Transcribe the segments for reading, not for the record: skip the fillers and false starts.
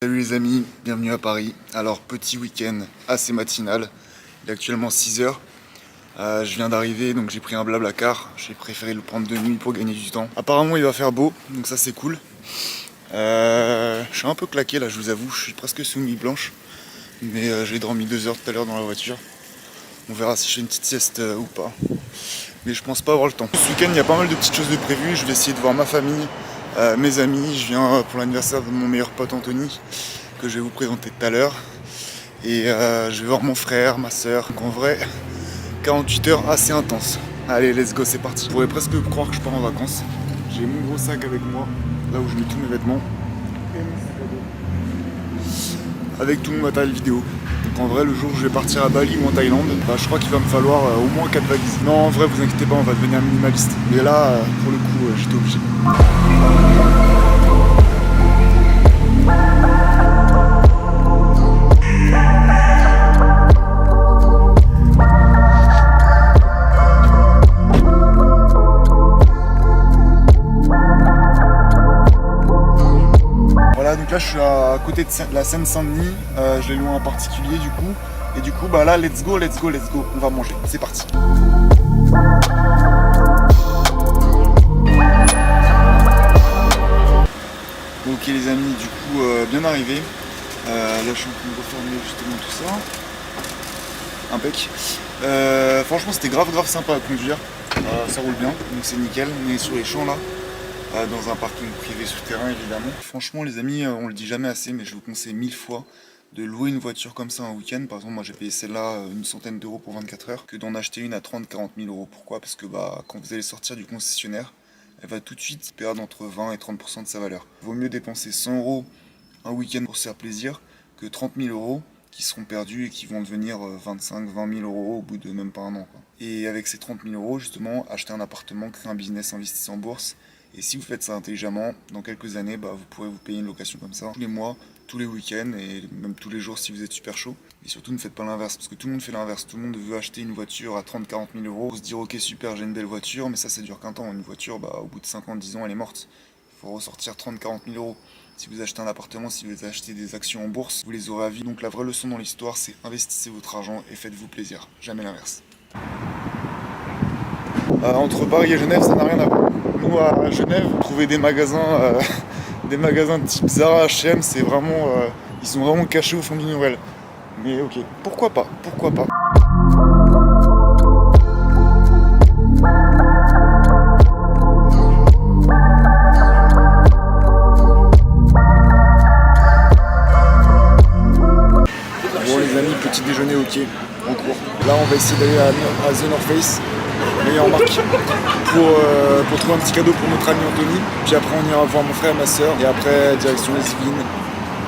Salut les amis, bienvenue à Paris. Alors petit week-end assez matinal, il est actuellement 6h. Je viens d'arriver donc j'ai pris un Blablacar, j'ai préféré le prendre de nuit pour gagner du temps. Apparemment il va faire beau, donc ça c'est cool. Je suis un peu claqué là, je vous avoue, je suis presque sous nuit blanche. Mais j'ai dormi 2 heures tout à l'heure dans la voiture. On verra si je fais une petite sieste ou pas. Mais je pense pas avoir le temps. Ce week-end il y a pas mal de petites choses de prévues, je vais essayer de voir ma famille. Mes amis, je viens pour l'anniversaire de mon meilleur pote Anthony, que je vais vous présenter tout à l'heure. Et je vais voir mon frère, ma soeur. Donc en vrai, 48 heures assez intenses. Allez, let's go, c'est parti. Vous pourrez presque croire que je pars en vacances. J'ai mon gros sac avec moi, là où je mets tous mes vêtements. Et mon sac à dos. Avec tout mon matériel vidéo. Donc en vrai, le jour où je vais partir à Bali ou en Thaïlande, je crois qu'il va me falloir au moins 4 valises. Non, en vrai, vous inquiétez pas, on va devenir minimaliste. Mais là, pour le coup, j'étais obligé. Voilà, donc là je suis à côté de la Seine-Saint-Denis, je l'ai loué en particulier du coup. Et du coup, bah là, let's go, on va manger, c'est parti. Ok les amis, du coup, bien arrivé. Là je suis en train de reformer justement tout ça. Impec. Franchement c'était grave sympa à conduire. Ça roule bien, donc c'est nickel. On est sur les champs là. Dans un parking privé souterrain évidemment. Franchement les amis, on le dit jamais assez, mais je vous conseille 1000 fois de louer une voiture comme ça un week-end. Par exemple moi j'ai payé celle-là une centaine d'euros pour 24 heures, que d'en acheter une à 30-40 000 euros. Pourquoi? Parce que quand vous allez sortir du concessionnaire, elle va tout de suite perdre entre 20 et 30% de sa valeur. Vaut mieux dépenser 100 euros un week-end pour se faire plaisir que 30 000 euros qui seront perdus et qui vont devenir 25-20 000 euros au bout de même pas un an, quoi. Et avec ces 30 000 euros justement, acheter un appartement, créer un business, investir en bourse. Et si vous faites ça intelligemment, dans quelques années, vous pourrez vous payer une location comme ça tous les mois, tous les week-ends et même tous les jours si vous êtes super chaud. Et surtout ne faites pas l'inverse, parce que tout le monde fait l'inverse. Tout le monde veut acheter une voiture à 30-40 000 euros pour se dire ok super j'ai une belle voiture, mais ça dure qu'un temps. Une voiture au bout de 5 ans, 10 ans elle est morte. Il faut ressortir 30-40 000 euros. Si vous achetez un appartement, si vous achetez des actions en bourse, vous les aurez à vie. Donc la vraie leçon dans l'histoire c'est investissez votre argent et faites-vous plaisir, jamais l'inverse. Entre Paris et Genève ça n'a rien à voir. Nous à Genève, trouver des magasins type Zara, H&M, c'est vraiment, ils sont vraiment cachés au fond d'une ruelle. Mais ok, pourquoi pas. Bon les amis, petit déjeuner ok, en cours. Là on va essayer d'aller à The North Face, meilleure marque, pour trouver un petit cadeau pour notre ami Anthony. Puis après on ira voir mon frère et ma soeur. Et après direction les Yvelines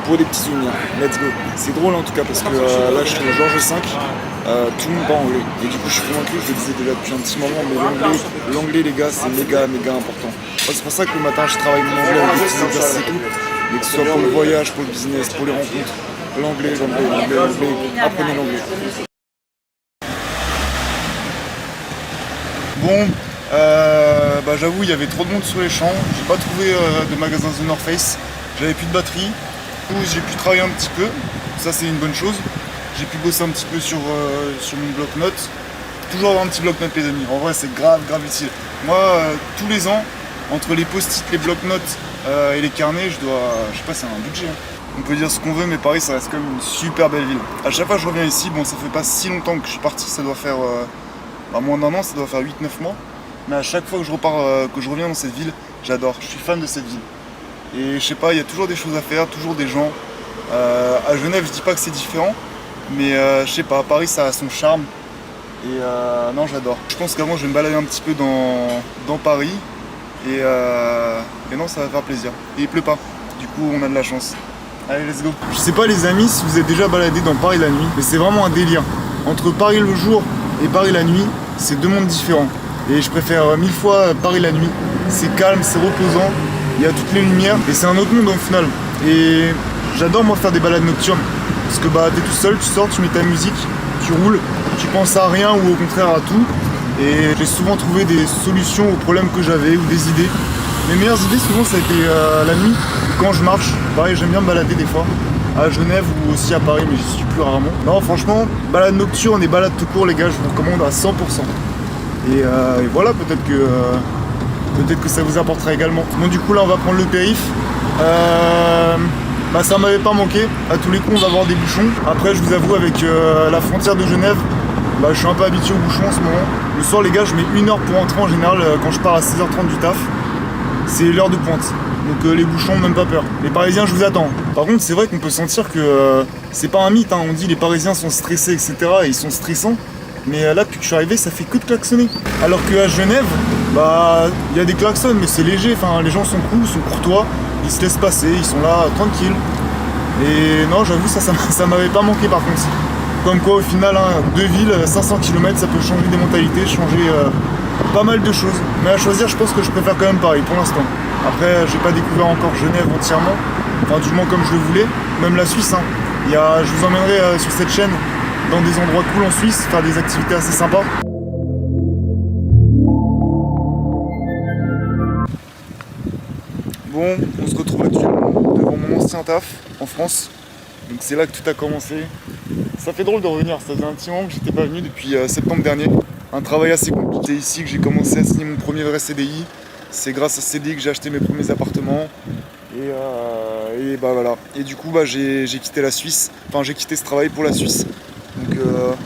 pour des petits souvenirs. Let's go. C'est drôle en tout cas parce que là je suis au Georges V, tout le monde parle anglais. Et du coup je suis convaincu, je le disais déjà depuis un petit moment, mais l'anglais les gars c'est méga important. C'est pour ça que le matin je travaille mon anglais avec des petits exercices et tout. Mais que ce soit pour le voyage, pour le business, pour les rencontres, l'anglais, apprenez l'anglais. Bon, j'avoue il y avait trop de monde sur les champs, j'ai pas trouvé de magasin The North Face, j'avais plus de batterie, du coup j'ai pu travailler un petit peu, ça c'est une bonne chose, j'ai pu bosser un petit peu sur mon bloc-notes, toujours avoir un petit bloc-notes les amis, en vrai c'est grave utile. Moi tous les ans, entre les post-it, les bloc-notes et les carnets, je sais pas, c'est un budget. On peut dire ce qu'on veut, mais Paris ça reste quand même une super belle ville. À chaque fois que je reviens ici, bon ça fait pas si longtemps que je suis parti, ça doit faire moins d'un an, ça doit faire 8-9 mois. Mais à chaque fois que je reviens dans cette ville, j'adore, je suis fan de cette ville. Et je sais pas, il y a toujours des choses à faire, toujours des gens. À Genève, je dis pas que c'est différent, mais je sais pas, à Paris ça a son charme. Et non, j'adore. Je pense qu'avant je vais me balader un petit peu dans Paris. Et non, ça va faire plaisir. Et il pleut pas, du coup on a de la chance. Allez, let's go. Je sais pas les amis si vous êtes déjà baladé dans Paris la nuit, mais c'est vraiment un délire. Entre Paris le jour et Paris la nuit, c'est deux mondes différents. Et je préfère 1000 fois Paris la nuit. C'est calme, c'est reposant, il y a toutes les lumières et c'est un autre monde au final. Et j'adore moi faire des balades nocturnes. Parce que t'es tout seul, tu sors, tu mets ta musique, tu roules, tu penses à rien ou au contraire à tout. Et j'ai souvent trouvé des solutions aux problèmes que j'avais ou des idées. Mes meilleures idées souvent ça a été la nuit, quand je marche. Pareil, j'aime bien me balader des fois. À Genève ou aussi à Paris, mais j'y suis plus rarement. Non, franchement, balade nocturne et balade tout court, les gars, je vous recommande à 100%. Et voilà, peut-être que ça vous apportera également. Bon, du coup, là, on va prendre le périph'. Ça m'avait pas manqué. À tous les coups, on va avoir des bouchons. Après, je vous avoue, avec la frontière de Genève, je suis un peu habitué aux bouchons en ce moment. Le soir, les gars, je mets 1 heure pour entrer en général quand je pars à 6h30 du taf. C'est l'heure de pointe. Donc les bouchons, même pas peur. Les Parisiens, je vous attends. Par contre, c'est vrai qu'on peut sentir que c'est pas un mythe. Hein. On dit les Parisiens sont stressés, etc. Et ils sont stressants. Mais là, depuis que je suis arrivé, ça fait que de klaxonner. Alors qu'à Genève, il y a des klaxons, mais c'est léger. Enfin, les gens sont cool, sont courtois. Ils se laissent passer, ils sont là, tranquilles. Et non, j'avoue, ça m'avait pas manqué par contre. Comme quoi, au final, hein, 2 villes, 500 km, ça peut changer des mentalités, changer pas mal de choses. Mais à choisir, je pense que je préfère quand même Paris pour l'instant. Après, j'ai pas découvert encore Genève entièrement, enfin du moins comme je le voulais, même la Suisse. Hein. Je vous emmènerai sur cette chaîne dans des endroits cool en Suisse, faire des activités assez sympas. Bon, on se retrouve actuellement devant mon ancien taf en France. Donc c'est là que tout a commencé. Ça fait drôle de revenir, ça faisait un petit moment que j'étais pas venu depuis septembre dernier. Un travail assez compliqué. C'est ici que j'ai commencé à signer mon premier vrai CDI. C'est grâce à ce CDI que j'ai acheté mes premiers appartements. Et voilà. Et du coup j'ai quitté la Suisse. Enfin j'ai quitté ce travail pour la Suisse. Donc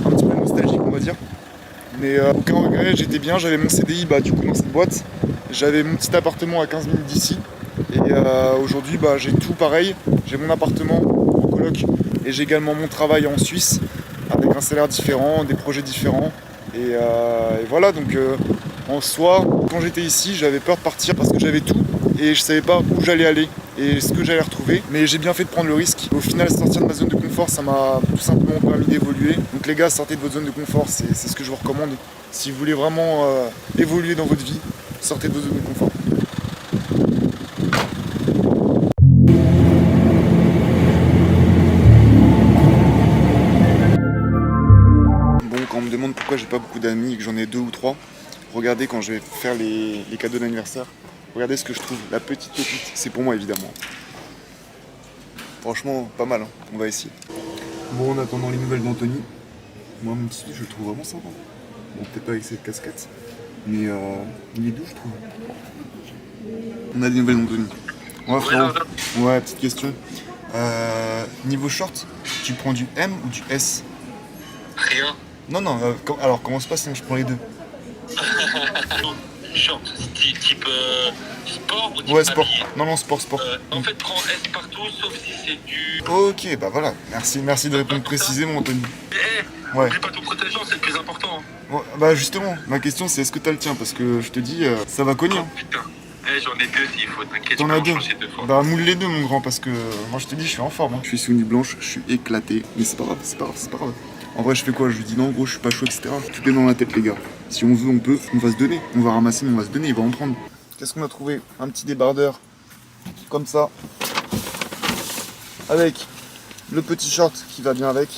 un petit peu nostalgique on va dire. Mais aucun regret, j'étais bien, j'avais mon CDI du coup dans cette boîte. J'avais mon petit appartement à 15 minutes d'ici. Et aujourd'hui j'ai tout pareil. J'ai mon appartement en coloc. Et j'ai également mon travail en Suisse. Avec un salaire différent, des projets différents. Et voilà, donc en soi, quand j'étais ici, j'avais peur de partir parce que j'avais tout et je savais pas où j'allais aller et ce que j'allais retrouver. Mais j'ai bien fait de prendre le risque. Au final, sortir de ma zone de confort, ça m'a tout simplement permis d'évoluer. Donc les gars, sortez de votre zone de confort, c'est ce que je vous recommande. Si vous voulez vraiment évoluer dans votre vie, sortez de votre zone de confort. Quand on me demande pourquoi j'ai pas beaucoup d'amis et que j'en ai 2 ou 3, regardez quand je vais faire les cadeaux d'anniversaire, regardez ce que je trouve, la petite pépite, c'est pour moi évidemment. Franchement, pas mal, hein. On va essayer. Bon, en attendant les nouvelles d'Anthony, moi mon petit je le trouve vraiment sympa. Bon, peut-être pas avec cette casquette, mais il est doux je trouve. On a des nouvelles d'Anthony. Ouais frérot, ouais, petite question. Niveau short, tu prends du M ou du S? Rien. Non, alors comment se passe sinon je prends les deux? Short, type sport ou type Ouais, sport. habillé? Non, sport. En fait, prends S partout, sauf si c'est du... Ok, voilà. Merci de répondre précisément, Anthony. Ouais. N'oublie pas ton protège, c'est le plus important. Hein. Ouais, justement, ma question c'est est-ce que t'as le tien? Parce que je te dis, ça va cogner. Oh, putain. J'en ai 2 s'il faut, t'inquiète. T'en as 2? Deux fois. Moule les deux, mon grand, parce que moi je te dis, je suis en forme. Hein. Je suis sous nuit blanche, je suis éclaté. Mais c'est pas grave. En vrai, je fais quoi? Je lui dis non, gros, je suis pas chaud, etc. Tout est dans la tête, les gars. Si on veut, on peut. On va se donner. On va ramasser, mais on va se donner. Il va en prendre. Qu'est-ce qu'on a trouvé? Un petit débardeur. Comme ça. Avec le petit short qui va bien avec.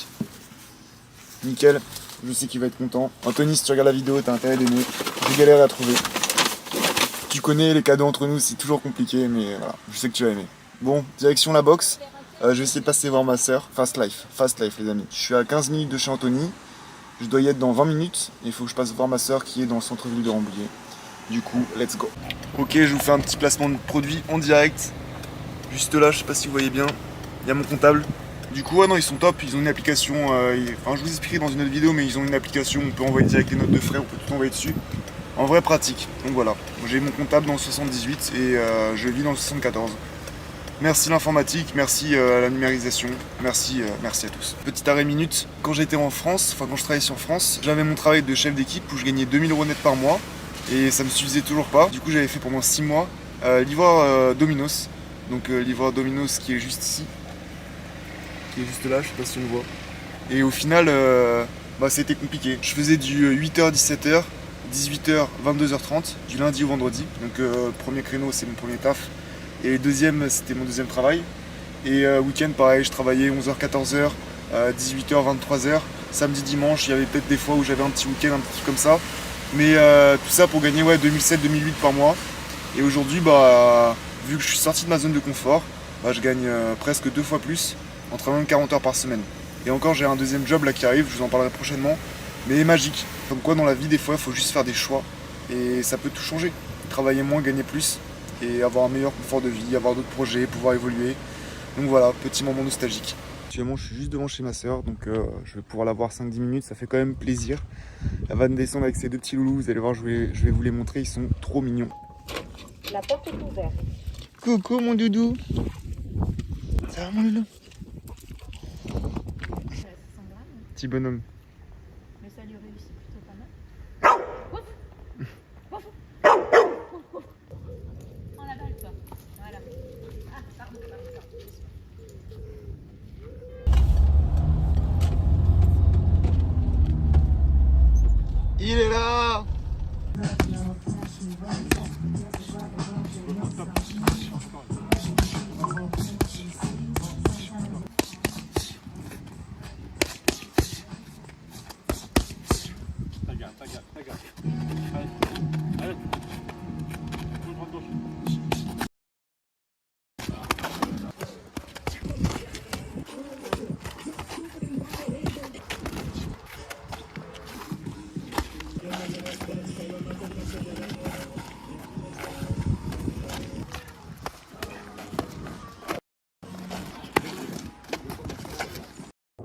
Nickel. Je sais qu'il va être content. Anthony, si tu regardes la vidéo, t'as intérêt d'aimer. J'ai galéré à trouver. Tu connais les cadeaux entre nous, c'est toujours compliqué, mais voilà. Je sais que tu vas aimer. Bon, direction la boxe. Je vais essayer de passer voir ma soeur. Fast life les amis. Je suis à 15 minutes de chez Anthony. Je dois y être dans 20 minutes. Il faut que je passe voir ma soeur qui est dans le centre-ville de Rambouillet. Du coup, let's go. Ok, je vous fais un petit placement de produit en direct. Juste là, je sais pas si vous voyez bien. Il y a mon comptable. Du coup, non, ils sont top. Ils ont une application. Je vous expliquerai dans une autre vidéo, mais ils ont une application. On peut envoyer direct les notes de frais. On peut tout envoyer dessus. En vrai, pratique. Donc voilà. J'ai mon comptable dans le 78 et je vis dans le 74. Merci l'informatique, merci à la numérisation, merci à tous. Petit arrêt minute, quand j'étais en France, quand je travaillais sur France, j'avais mon travail de chef d'équipe où je gagnais 2000 € net par mois et ça me suffisait toujours pas. Du coup j'avais fait pendant 6 mois livreur Domino's, donc livreur Domino's qui est juste ici, qui est juste là, je sais pas si on le voit. Et au final, c'était compliqué. Je faisais du 8h-17h, 18h, 22h30, du lundi au vendredi, donc premier créneau c'est mon premier taf. Et le deuxième, c'était mon deuxième travail. Et week-end, pareil, je travaillais 11h, 14h, 18h, 23h. Samedi, dimanche, il y avait peut-être des fois où j'avais un petit week-end, un petit truc comme ça. Mais tout ça pour gagner 2007-2008 par mois. Et aujourd'hui, bah, vu que je suis sorti de ma zone de confort, bah, je gagne presque 2 fois plus en travaillant 40 heures par semaine. Et encore, j'ai un deuxième job là qui arrive, je vous en parlerai prochainement, mais magique. Comme quoi, dans la vie, des fois, il faut juste faire des choix et ça peut tout changer. Travailler moins, gagner plus et avoir un meilleur confort de vie, avoir d'autres projets, pouvoir évoluer. Donc voilà, petit moment nostalgique. Actuellement, je suis juste devant chez ma soeur, donc je vais pouvoir la voir 5-10 minutes, ça fait quand même plaisir. Elle va me descendre avec ses deux petits loulous, vous allez voir, je vais vous les montrer, ils sont trop mignons. La porte est ouverte. Coucou mon doudou. Ça va mon loulou? Petit bonhomme. Mais ça lui réussit plutôt pas mal. En la balle, toi. Voilà. Ah, pardon. Il est là.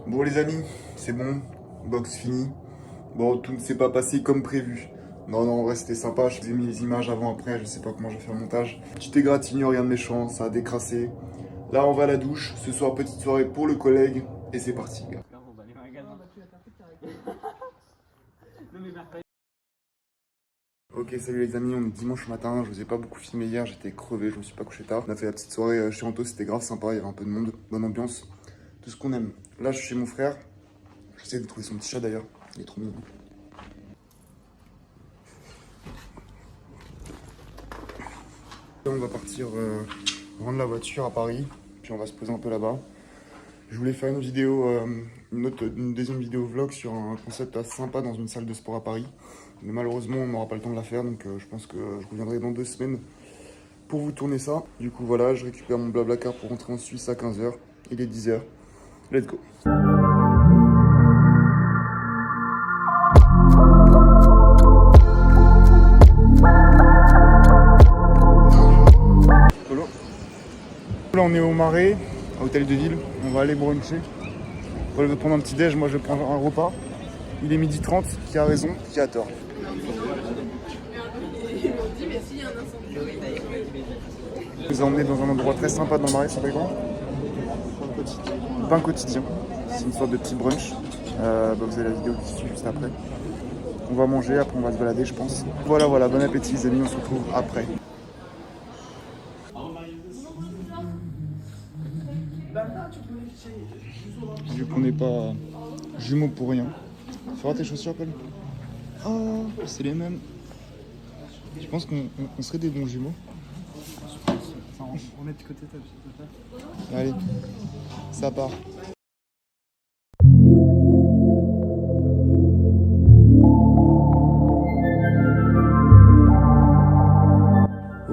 Bon les amis, c'est bon, box fini. Bon, tout ne s'est pas passé comme prévu. Non, en vrai c'était sympa, je vous ai mis les images avant-après, je sais pas comment je vais faire le montage. Petite égratignure, rien de méchant, ça a décrassé. Là on va à la douche, ce soir petite soirée pour le collègue, et c'est parti gars. Ok, salut les amis, on est dimanche matin, je vous ai pas beaucoup filmé hier, j'étais crevé, je me suis pas couché tard. On a fait la petite soirée chez Anto, c'était grave sympa, il y avait un peu de monde, bonne ambiance, tout ce qu'on aime. Là je suis chez mon frère, j'essaie de trouver son petit chat d'ailleurs, il est trop mignon. On va partir rendre la voiture à Paris, puis on va se poser un peu là-bas. Je voulais faire une vidéo, une deuxième vidéo vlog sur un concept assez sympa dans une salle de sport à Paris. Mais malheureusement, on n'aura pas le temps de la faire, donc je pense que je reviendrai dans 2 semaines pour vous tourner ça. Du coup, voilà, je récupère mon Blablacar pour rentrer en Suisse à 15 h. Il est 10 h. Let's go. Là, on est au Marais, à Hôtel de Ville. On va aller bruncher. On va prendre un petit déj. Moi, je vais prendre un repas. Il est 12h30. Qui a raison, qui a tort. Je vous ai emmené dans un endroit très sympa dans le Marais. Ça s'appelle comment? Pain quotidien. C'est une sorte de petit brunch. Vous avez la vidéo qui suit juste après. On va manger, après on va se balader, je pense. Voilà, bon appétit les amis. On se retrouve après. Vu qu'on n'est pas jumeaux pour rien. Fais voir tes chaussures, Paul. Oh, c'est les mêmes. Je pense qu'on serait des bons jumeaux. On met de côté ta. Allez, ça part.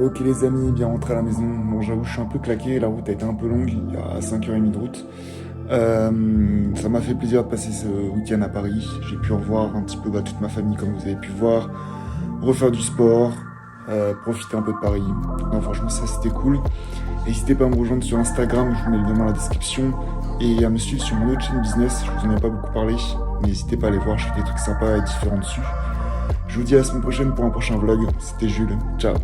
Ok les amis, bien rentré à la maison. Bon j'avoue je suis un peu claqué, la route a été un peu longue, il y a 5h30 de route. Ça m'a fait plaisir de passer ce week-end à Paris. J'ai pu revoir un petit peu toute ma famille comme vous avez pu voir, refaire du sport, profiter un peu de Paris. Non franchement ça c'était cool. N'hésitez pas à me rejoindre sur Instagram, je vous mets le lien dans la description. Et à me suivre sur mon autre chaîne business, je vous en ai pas beaucoup parlé. N'hésitez pas à aller voir, je fais des trucs sympas et différents dessus. Je vous dis à la semaine prochaine pour un prochain vlog. C'était Jules, ciao.